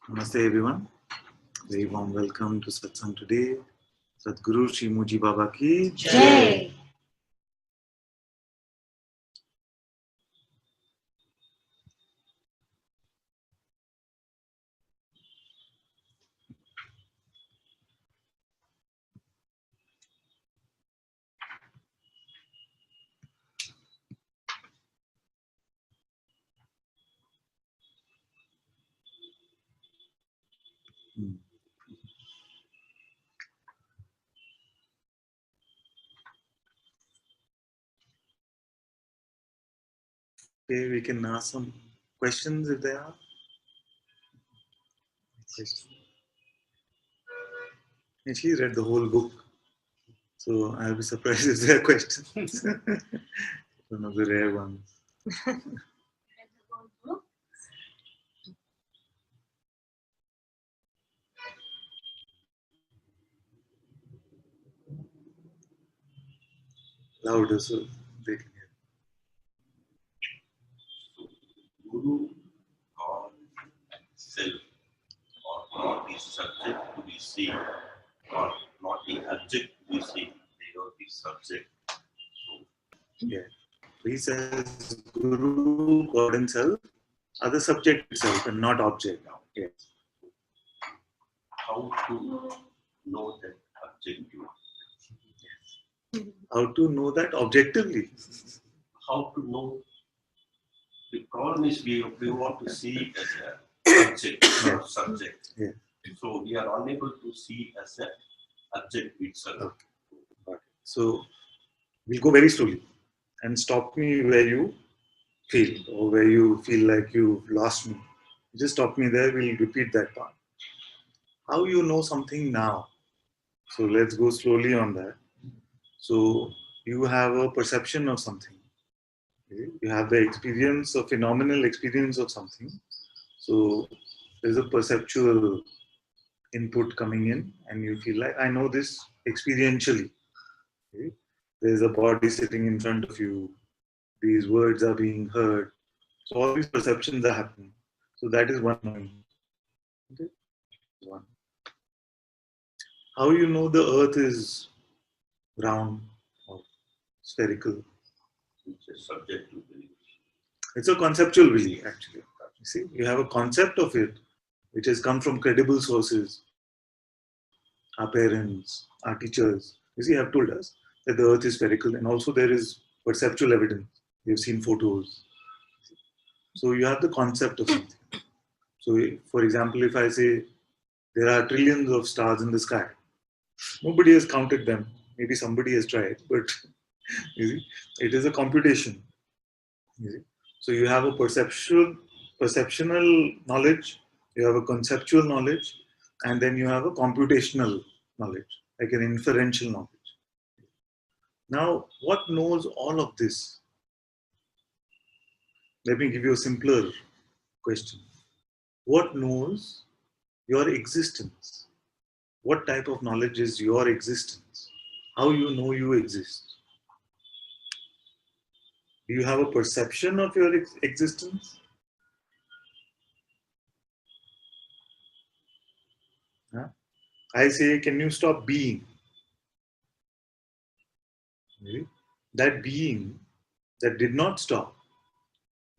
Namaste everyone. Very warm welcome to Satsang today. Sadhguru Shri Muji Baba ki Jai. Okay, we can ask some questions if there are. And she read the whole book, so I'll be surprised if there are questions. One of the rare ones. Louder so they can hear. Guru or self, or not the subject to be seen, or not the object to be seen, they are the subject. Yeah. He says Guru, God himself, are the subject itself and not object. Yes. How to know that objective? How to know that objectively? How to know? The problem is we want to see it as a object or subject. Yeah. So we are unable to see as an object itself. Okay. Got it. So we'll go very slowly and stop me where you feel or where you feel like you've lost me. Just stop me there, we'll repeat that part. How you know something now? So let's go slowly on that. So you have a perception of something. Okay? You have the experience, a phenomenal experience of something. So there's a perceptual input coming in and you feel like, I know this experientially. Okay? There's a body sitting in front of you. These words are being heard. So all these perceptions are happening. So that is one knowing. Okay? One. How you know the earth is round or spherical? It's a subjective belief. It's a conceptual belief, actually. You see, you have a concept of it, which has come from credible sources. Our parents, our teachers, you see, have told us that the earth is spherical, and also there is perceptual evidence. We've seen photos. So you have the concept of something. So, for example, if I say there are trillions of stars in the sky, nobody has counted them. Maybe somebody has tried, but you see, it is a computation. You see? So you have a perceptional knowledge, you have a conceptual knowledge, and then you have a computational knowledge, like an inferential knowledge. Now, what knows all of this? Let me give you a simpler question. What knows your existence? What type of knowledge is your existence? How you know you exist? Do you have a perception of your existence? Huh? I say, can you stop being? Really? That being that did not stop,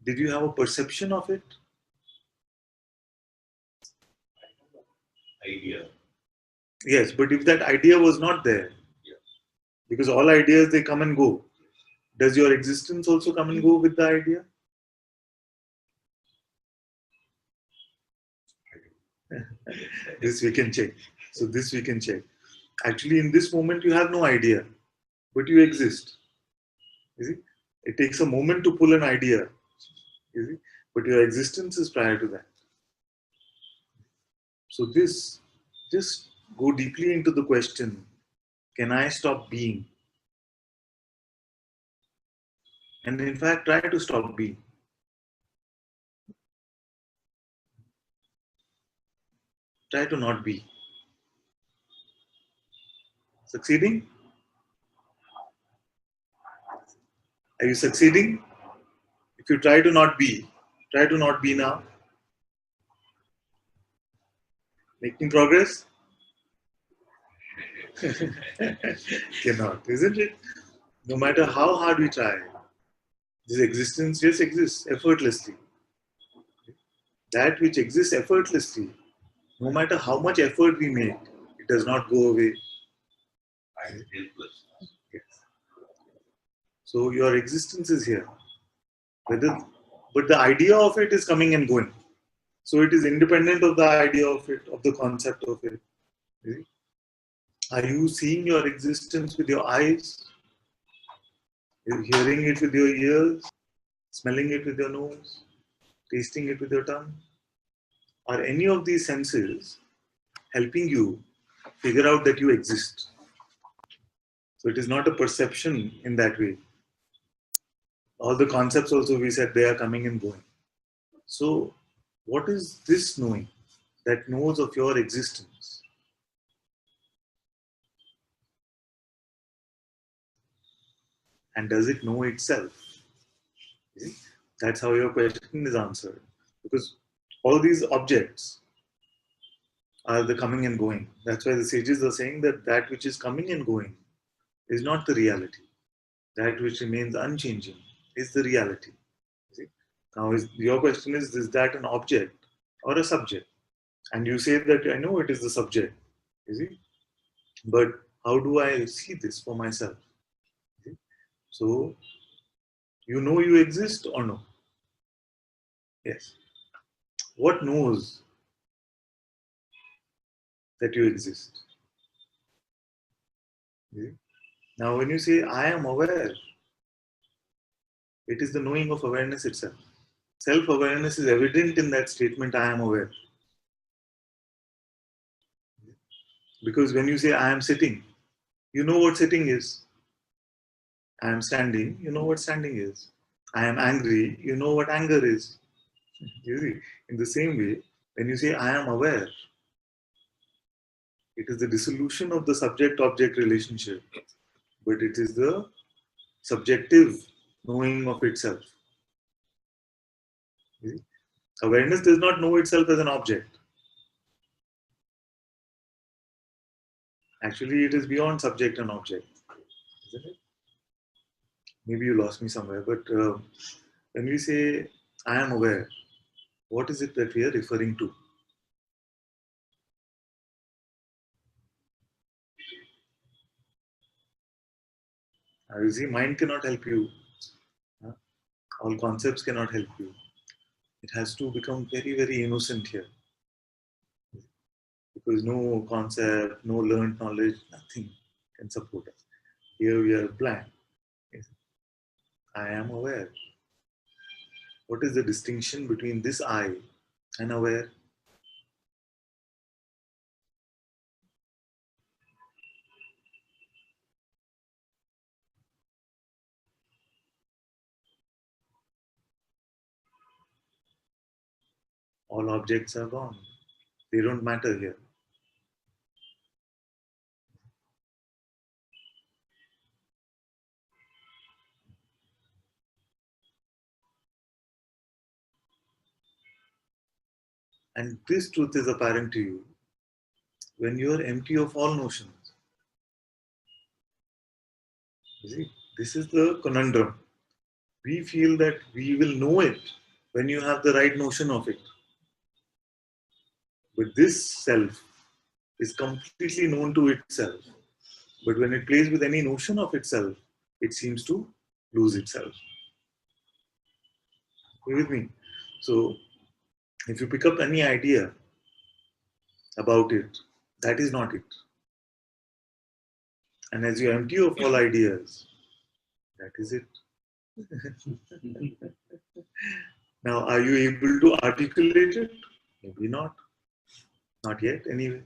did you have a perception of it? Idea. Yes, but if that idea was not there, because all ideas they come and go, does your existence also come and go with the idea? This we can check. So this we can check. Actually, in this moment, you have no idea, but you exist. You see? It takes a moment to pull an idea. You see? But your existence is prior to that. So this, just go deeply into the question, can I stop being? And in fact, try to stop being. Try to not be. Succeeding? Are you succeeding? If you try to not be now. Making progress? Cannot, isn't it? No matter how hard we try, this existence just exists effortlessly. That which exists effortlessly, no matter how much effort we make, it does not go away. I'm helpless. Yes. So your existence is here. Whether, but the idea of it is coming and going. So it is independent of the idea of it, of the concept of it. Are you seeing your existence with your eyes? Are you hearing it with your ears? Smelling it with your nose? Tasting it with your tongue? Are any of these senses helping you figure out that you exist? So it is not a perception in that way. All the concepts also we said they are coming and going. So what is this knowing that knows of your existence? And does it know itself? Okay? That's how your question is answered. Because all these objects are the coming and going. That's why the sages are saying that that which is coming and going is not the reality. That which remains unchanging is the reality. See? Now, your question is that an object or a subject? And you say that I know it is the subject, you see, but how do I see this for myself? See? So, you know you exist or no? Yes. What knows that you exist? See? Now, when you say I am aware, it is the knowing of awareness itself. Self awareness is evident in that statement, I am aware. Because when you say I am sitting, you know what sitting is. I am standing, you know what standing is. I am angry, you know what anger is. You see, in the same way, when you say I am aware, it is the dissolution of the subject object relationship, but it is the subjective knowing of itself. You see? Awareness does not know itself as an object. Actually, it is beyond subject and object, isn't it? Maybe you lost me somewhere, but when we say I am aware, what is it that we are referring to? You see, mind cannot help you. All concepts cannot help you. It has to become very, very innocent here. Because no concept, no learned knowledge, nothing can support us. Here we are blank. Yes. I am aware. What is the distinction between this I and aware? All objects are gone. They don't matter here. And this truth is apparent to you when you are empty of all notions. You see, this is the conundrum. We feel that we will know it when you have the right notion of it. But this self is completely known to itself. But when it plays with any notion of itself, it seems to lose itself. Are you with me? So, if you pick up any idea about it, that is not it. And as you empty of all ideas, that is it. Now, are you able to articulate it? Maybe not. Not yet, anyway.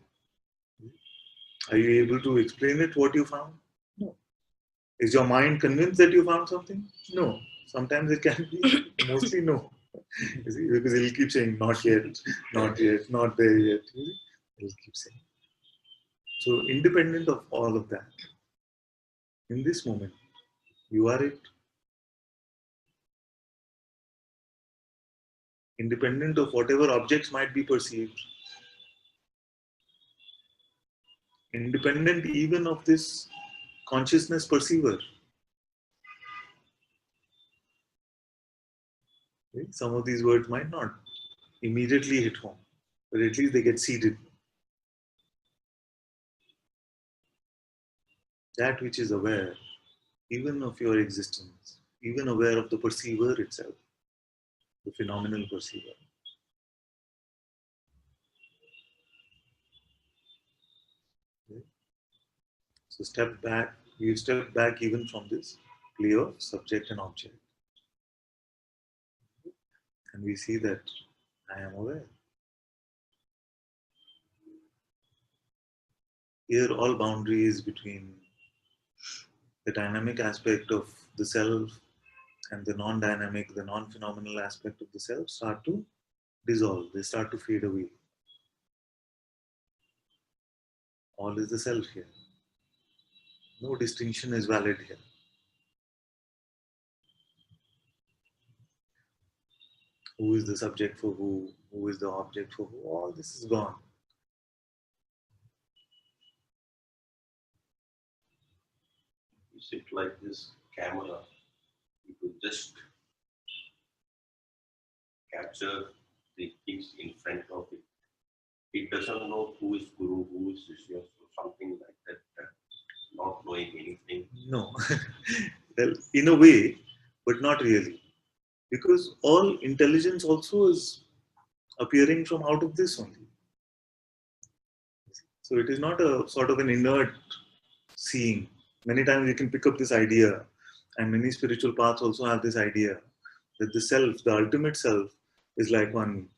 Are you able to explain it, what you found? No. Is your mind convinced that you found something? No. Sometimes it can be, mostly no. You see, because he'll keep saying, not yet, not yet, not there yet. You see? He'll keep saying. So, independent of all of that, in this moment, you are it. independent of whatever objects might be perceived, independent even of this consciousness perceiver. Right? Some of these words might not immediately hit home, but at least they get seeded. That which is aware, even of your existence, even aware of the perceiver itself, the phenomenal perceiver. Okay? So step back, you step back even from this play of subject and object. And we see that I am aware. Here all boundaries between the dynamic aspect of the self and the non-dynamic, the non-phenomenal aspect of the self start to dissolve, they start to fade away. All is the self here. No distinction is valid here. Who is the subject for who is the object for who, all this is gone. You sit like this camera, you could just capture the things in front of it. It doesn't know who is Guru, who is Shishya, or something like that, not knowing anything. No. Well, in a way, but not really. Because all intelligence also is appearing from out of this only. So it is not a sort of an inert seeing. Many times you can pick up this idea, and many spiritual paths also have this idea that the self, the ultimate self, is like one,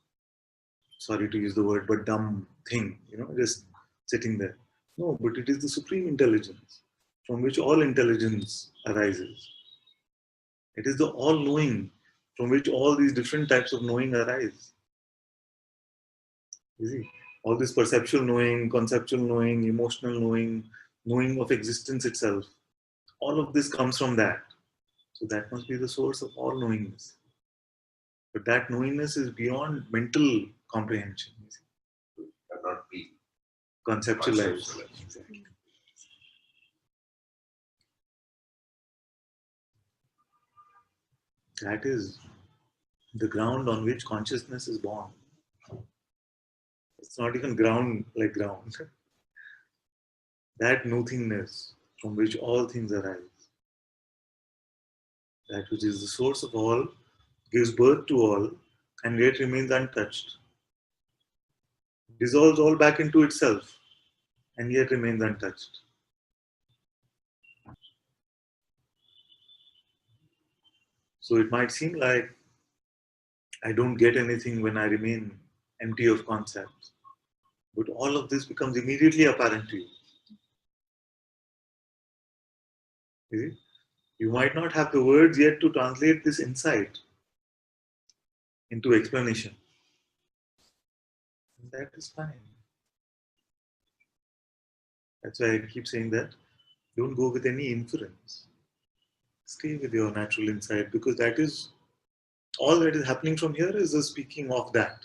sorry to use the word, but dumb thing, just sitting there. No, but it is the supreme intelligence from which all intelligence arises. It is the all knowing from which all these different types of knowing arise. You see, all this perceptual knowing, conceptual knowing, emotional knowing, knowing of existence itself, all of this comes from that. So that must be the source of all knowingness. But that knowingness is beyond mental comprehension. You see. It cannot be Conceptualized. conceptualized. Exactly. That is the ground on which consciousness is born. It's not even ground like ground. That nothingness from which all things arise, that which is the source of all, gives birth to all, and yet remains untouched, dissolves all back into itself, and yet remains untouched. So it might seem like I don't get anything when I remain empty of concepts, but all of this becomes immediately apparent to you. You see? You might not have the words yet to translate this insight into explanation. And that is fine. That's why I keep saying that don't go with any inference. Stay with your natural insight, because that is all that is happening from here is the speaking of that.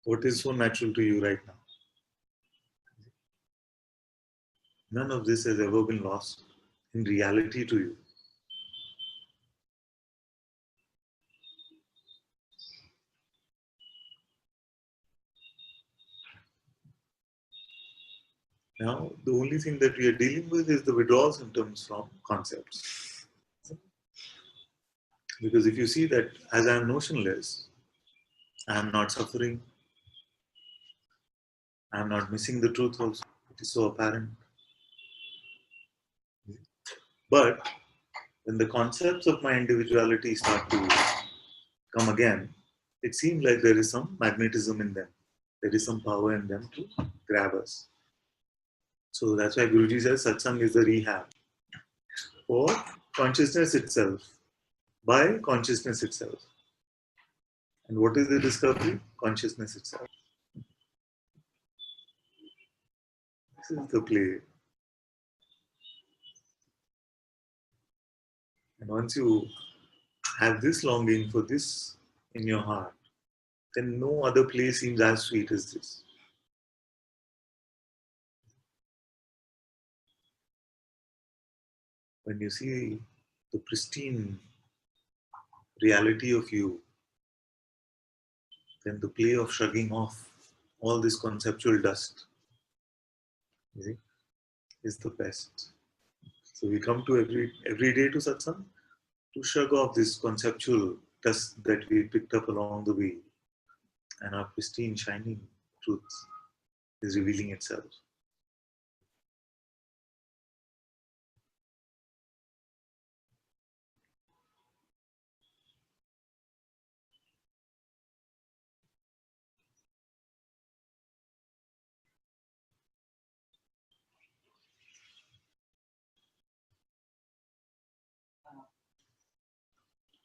What is so natural to you right now? None of this has ever been lost in reality to you. Now, the only thing that we are dealing with is the withdrawal symptoms from concepts. Because if you see that as I am notionless, I am not suffering, I am not missing the truth also. It is so apparent. But when the concepts of my individuality start to come again, it seems like there is some magnetism in them. There is some power in them to grab us. So that's why Guruji says Satsang is the rehab for consciousness itself, by consciousness itself. And what is the discovery? Consciousness itself. This is the play. And once you have this longing for this in your heart, then no other place seems as sweet as this. When you see the pristine reality of you, then the play of shrugging off all this conceptual dust, you see, is the best. So we come to every day to satsang to shrug off this conceptual dust that we picked up along the way, and our pristine, shining truth is revealing itself.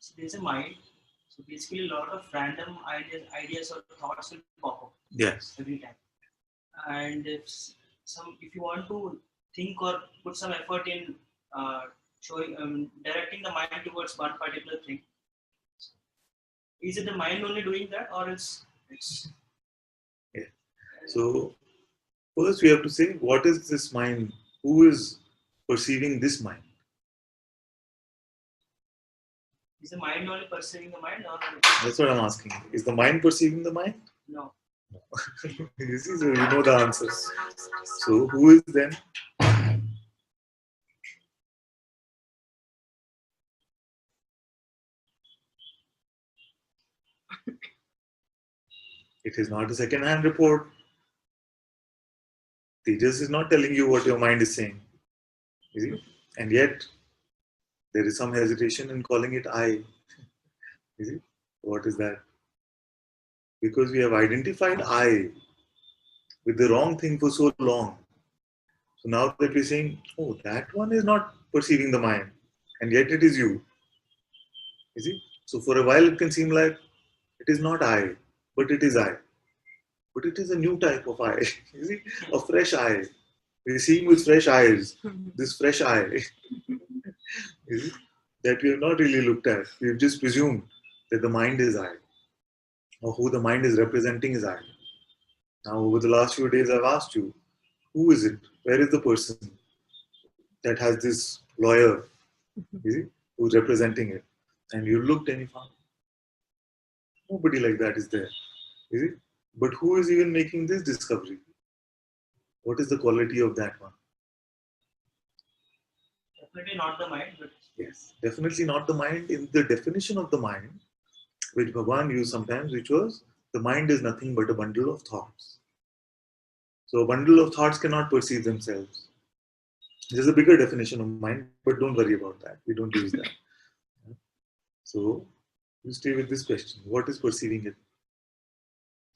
So there's a mind. So basically, a lot of random ideas or thoughts will pop up Yes. every time. And if you want to think or put some effort in showing directing the mind towards one particular thing, is it the mind only doing that, or it's Yeah. So first we have to say, what is this mind? Who is perceiving this mind? is the mind only perceiving the mind, or That's what I'm asking. Is the mind perceiving the mind? no? You see, so you know the answers. So who is then? It is not a second-hand report. Tejas is not telling you what your mind is saying. You see? And yet, there is some hesitation in calling it I. You see? What is that? Because we have identified I with the wrong thing for so long. So now that we're saying, oh, that one is not perceiving the mind, and yet it is you. You see? So for a while it can seem like it is not I, but it is I. But it is a new type of I. You see? A fresh I. We're seeing with fresh eyes. This fresh I. You see? That we have not really looked at. We've just presumed that the mind is I, or who the mind is representing is I. Now, over the last few days, I've asked you, who is it? Where is the person that has this lawyer, you see, who's representing it? And you looked and you found nobody like that is there, you see. But who is even making this discovery? What is the quality of that one? Definitely not the mind, but Yes, definitely not the mind in the definition of the mind, which Bhagavan used sometimes, which was the mind is nothing but a bundle of thoughts. So a bundle of thoughts cannot perceive themselves. There's a bigger definition of mind, but don't worry about that. We don't use that. So you stay with this question. What is perceiving it?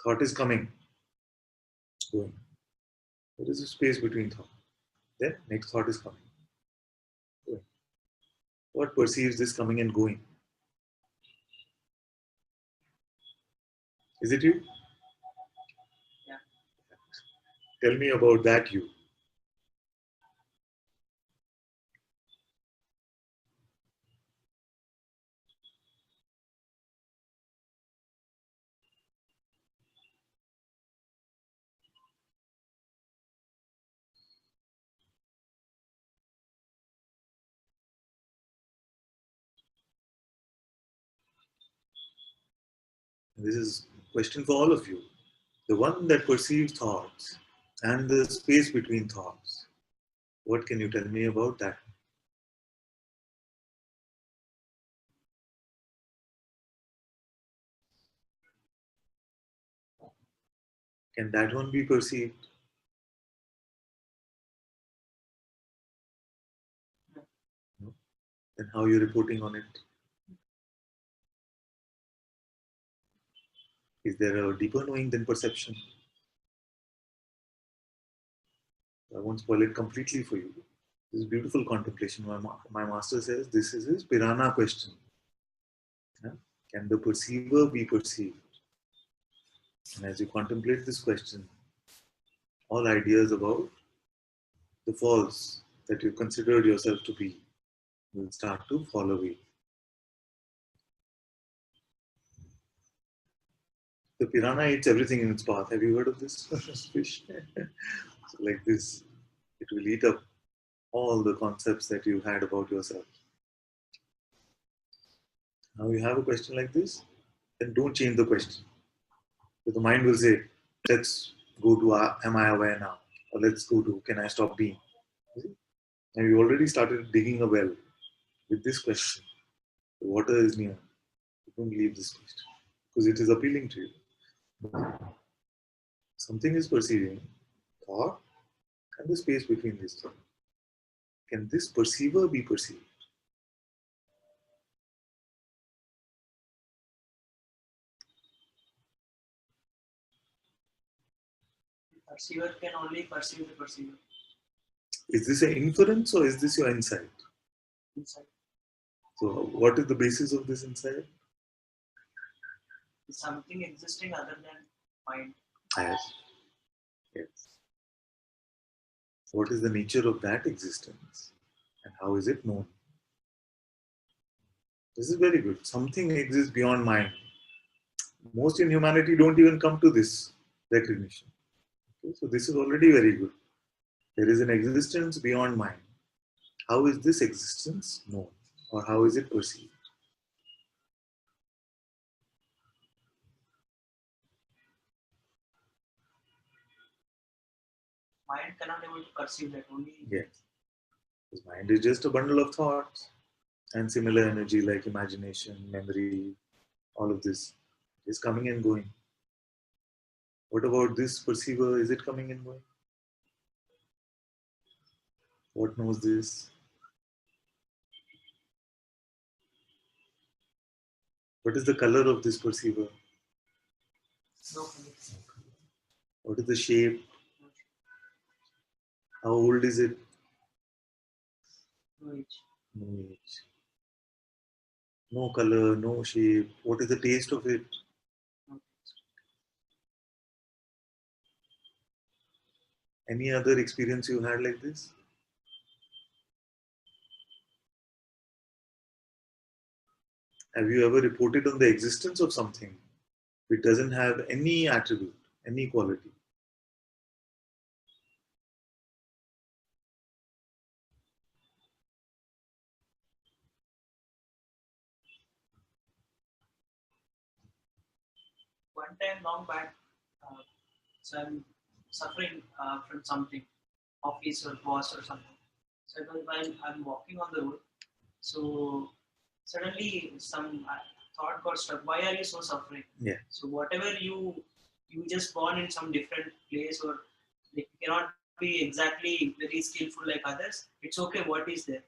Thought is coming, going. There is a space between thought. Then next thought is coming, going. What perceives this coming and going? Is it you? yeah. Tell me about that you. This is a question for all of you. The one that perceives thoughts and the space between thoughts. What can you tell me about that? Can that one be perceived? No? Then how are you reporting on it? Is there a deeper knowing than perception? I won't spoil it completely for you. This is beautiful contemplation. My master says this is his Pirana question. Yeah? Can the perceiver be perceived? And as you contemplate this question, all ideas about the false that you considered yourself to be will start to fall away. The piranha eats everything in its path. Have you heard of this fish? So like this, it will eat up all the concepts that you had about yourself. Now you have a question like this, then don't change the question. So the mind will say, let's go to am I aware now? Or let's go to can I stop being? And you already started digging a well with this question. The water is near. Don't leave this question because it is appealing to you. Something is perceiving thought and the space between these two. Can this perceiver be perceived? The perceiver can only perceive the perceiver. Is this an inference or is this your insight? Inside So, what is the basis of this insight? is something existing other than mind. Yes. Yes. What is the nature of that existence and how is it known? This is very good. Something exists beyond mind. Most in humanity don't even come to this recognition. Okay? So, this is already very good. There is an existence beyond mind. How is this existence known or how is it perceived? Mind cannot able to perceive that only. Yes. Because mind is just a bundle of thoughts and similar energy like imagination, memory, all of this is coming and going. What about this perceiver? Is it coming and going? What knows this? What is the color of this perceiver? No, What is the shape? How old is it? no age. No age. No color, no shape. What is the taste of it? No. Any other experience you had like this? Have you ever reported on the existence of something which doesn't have any attribute, any quality? One time long back, so I'm suffering from something, office or boss or something. So it was while I'm walking on the road, so suddenly some thought got stuck. Why are you so suffering? Yeah. So whatever you just born in some different place or like, you cannot be exactly very skillful like others. It's okay. What is there?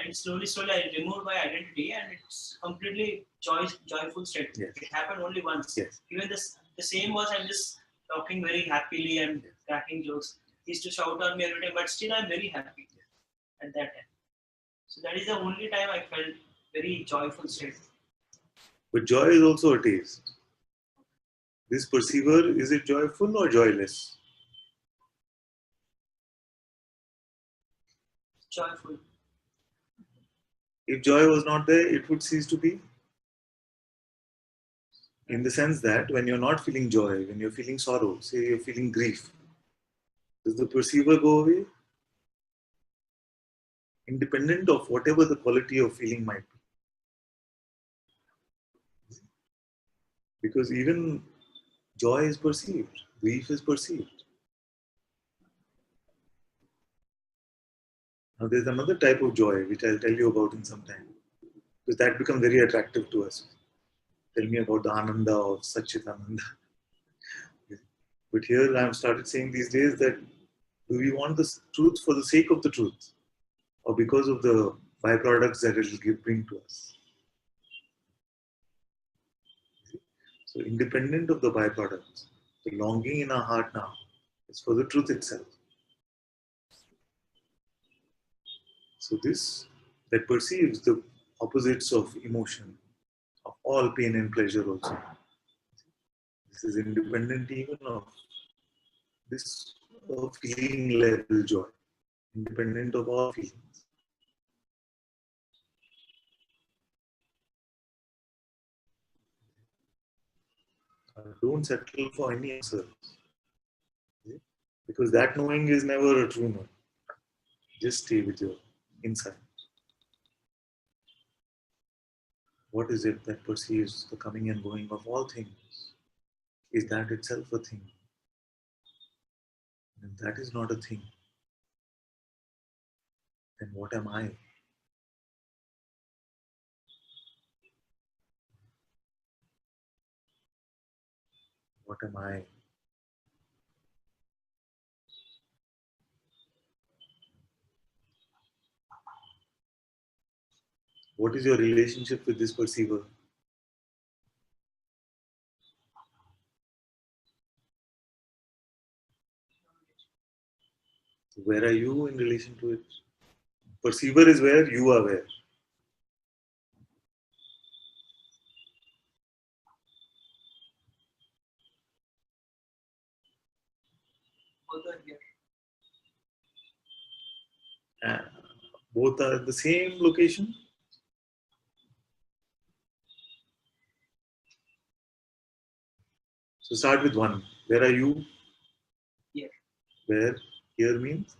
And slowly, I removed my identity, and it's completely joyful state. Yes. It happened only once. Yes. Even the same was I'm just talking very happily and Yes. cracking jokes. He used to shout on me every time, but still I'm very happy at that time. So that is the only time I felt very joyful state. But joy is also a taste. This perceiver, is it joyful or joyless? Joyful. If joy was not there, it would cease to be. In the sense that when you're not feeling joy, when you're feeling sorrow, say you're feeling grief, does the perceiver go away? Independent of whatever the quality of feeling might be. Because even joy is perceived, grief is perceived. Now there's another type of joy which I'll tell you about in some time. Because that becomes very attractive to us. Tell me about the Ananda of Satchitananda. But here I've started saying these days that do we want the truth for the sake of the truth or because of the byproducts that it will bring to us? So independent of the byproducts, the longing in our heart now is for the truth itself. So this that perceives the opposites of emotion, of all pain and pleasure also. This is independent even of this feeling level joy, independent of all feelings. Don't settle for any answers. Because that knowing is never a true knowing. Just stay with your insight. What is it that perceives the coming and going of all things? Is that itself a thing? And if that is not a thing, then what am I? What am I? What is your relationship with this perceiver? Where are you in relation to it? Perceiver is where you are where. Both are here. Both are at the same location. So start with one. Where are you? Here. Where? Here means?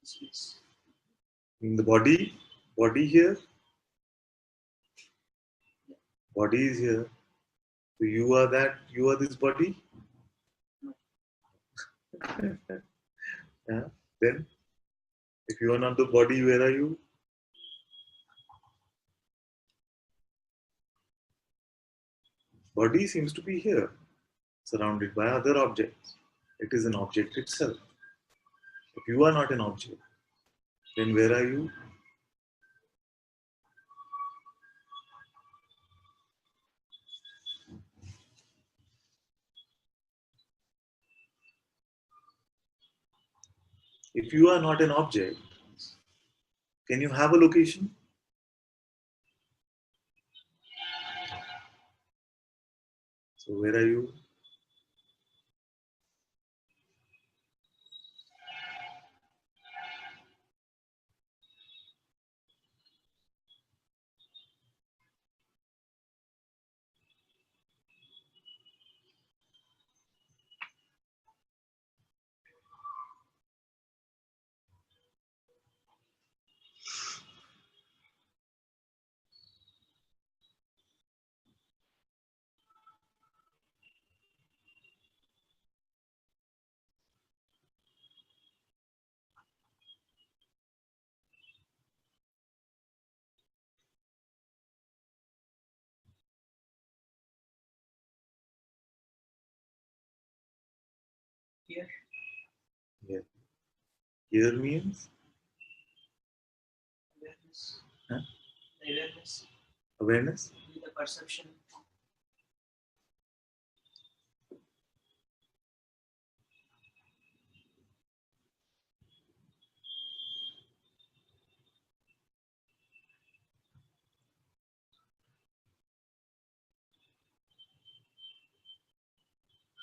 Space. In the body. Body here. Body is here. So you are that. You are this body. Yeah. Then, if you are not the body, where are you? Body seems to be here, surrounded by other objects. It is an object itself. If you are not an object, then where are you? If you are not an object, can you have a location? So where are you? Here. Here. Here means Awareness. huh? The awareness. Awareness. The perception.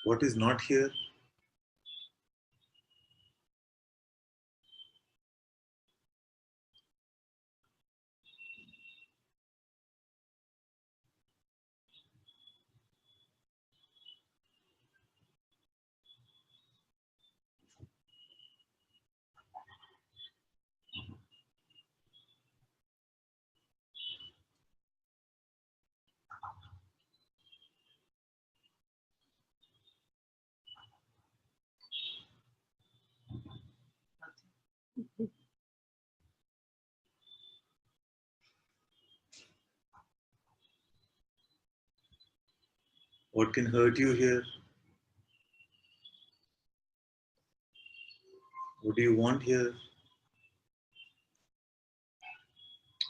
What is not here? Nothing. What can hurt you here? What do you want here?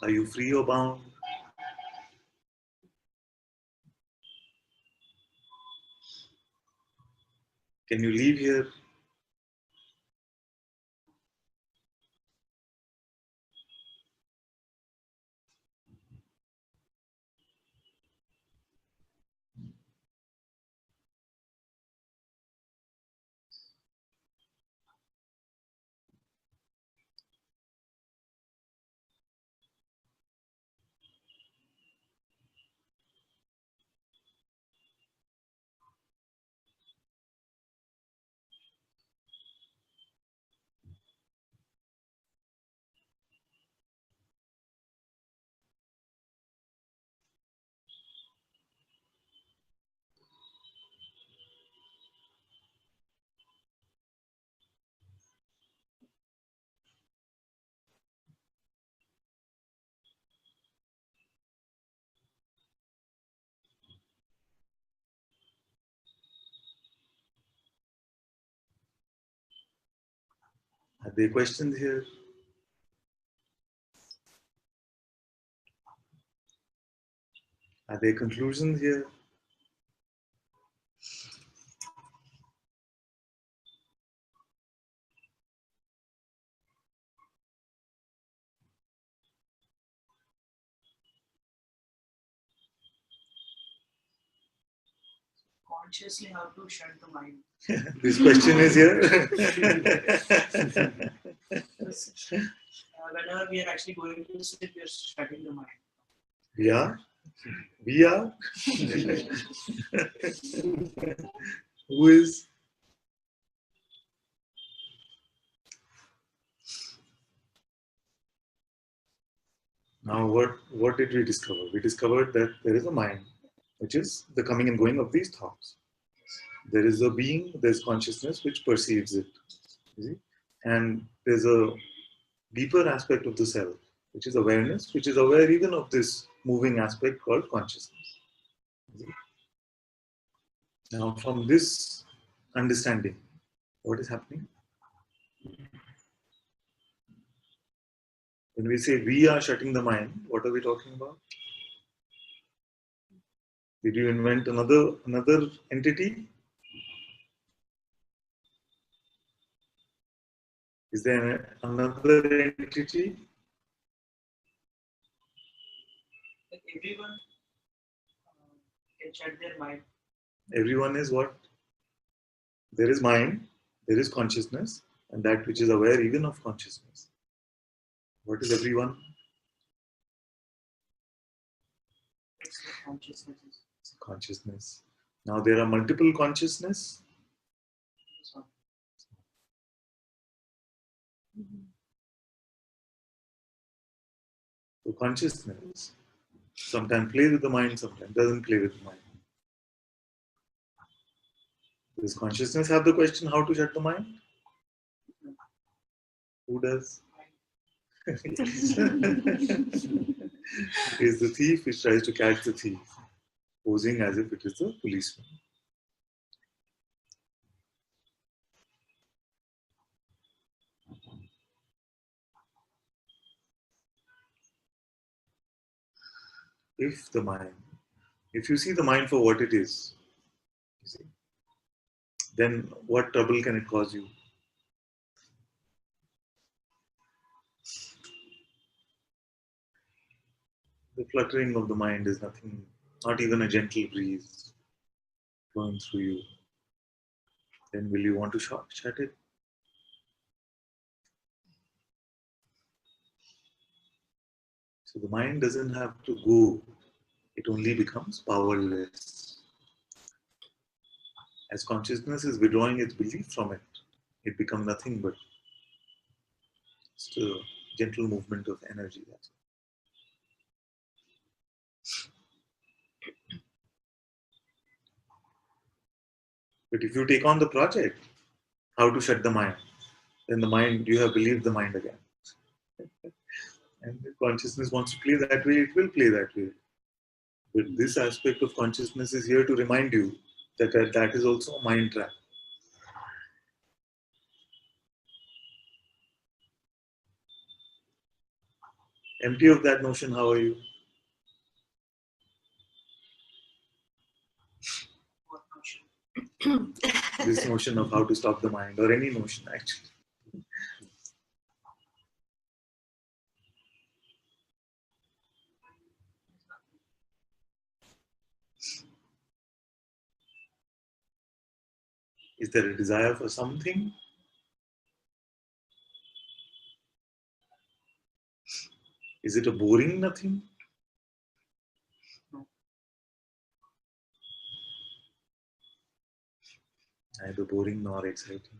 Are you free or bound? Can you leave here? Are there questions here? Are there conclusions here? Consciously how to shut the mind. This question is here. Whenever we are actually going to sleep, we are shutting the mind. We are? We are? Who is? Now, what did we discover? We discovered that there is a mind, which is the coming and going of these thoughts. There is a being, there's consciousness which perceives it. You see? And there's a deeper aspect of the self, which is awareness, which is aware even of this moving aspect called consciousness. You see? Now, from this understanding, what is happening? When we say we are shutting the mind, what are we talking about? Did you invent another entity? Is there another entity? Like everyone can shut their mind. Everyone is what? There is mind, there is consciousness, and that which is aware even of consciousness. What is everyone? It's the consciousness. Consciousness. Now there are multiple consciousness. So, So consciousness sometimes plays with the mind, sometimes doesn't play with the mind. Does consciousness have the question how to shut the mind? Who does? It is the thief which tries to catch the thief, posing as if it is the policeman. If you see the mind for what it is, you see, then what trouble can it cause you? The fluttering of the mind is nothing, not even a gentle breeze flowing through you. Then will you want to shut it? So the mind doesn't have to go, it only becomes powerless. As consciousness is withdrawing its belief from it, it becomes nothing but just a gentle movement of energy. That's all. But if you take on the project, how to shut the mind, then the mind, you have believed the mind again. And if consciousness wants to play that way, it will play that way. But this aspect of consciousness is here to remind you that that is also a mind trap. Empty of that notion, how are you? what notion? This notion of how to stop the mind, or any notion actually. Is there a desire for something? Is it a boring nothing? No. Neither boring nor exciting.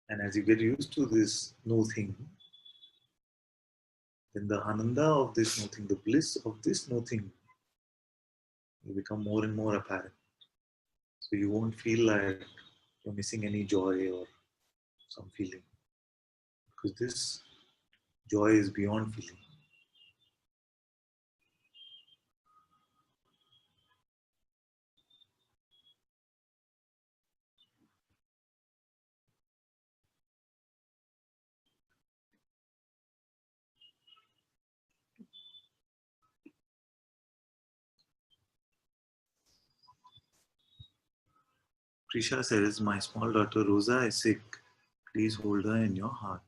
And as you get used to this no thing, then the ananda of this no thing, the bliss of this no thing, will become more and more apparent. So you won't feel like you're missing any joy or some feeling. Because Joy is beyond feeling. Krisha says, my small daughter Rosa is sick. Please hold her in your heart.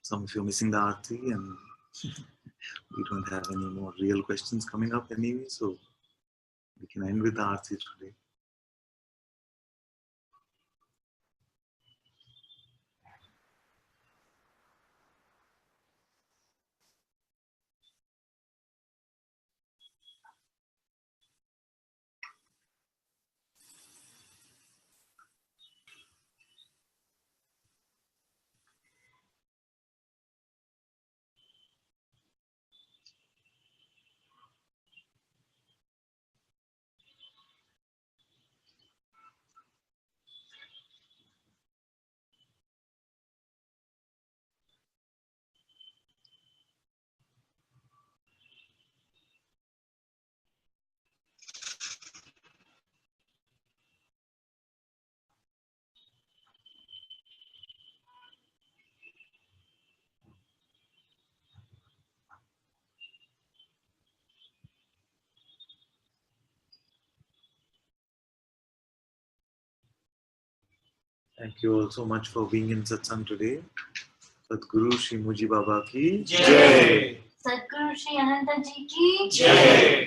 Some of you are missing the Aarti, and we don't have any more real questions coming up anyway, so we can end with the Aarti today. Thank you all so much for being in Satsang today. Sadguru Shri Muji Baba ki Jai. Sadguru Shri Ananta Ji ki Jai.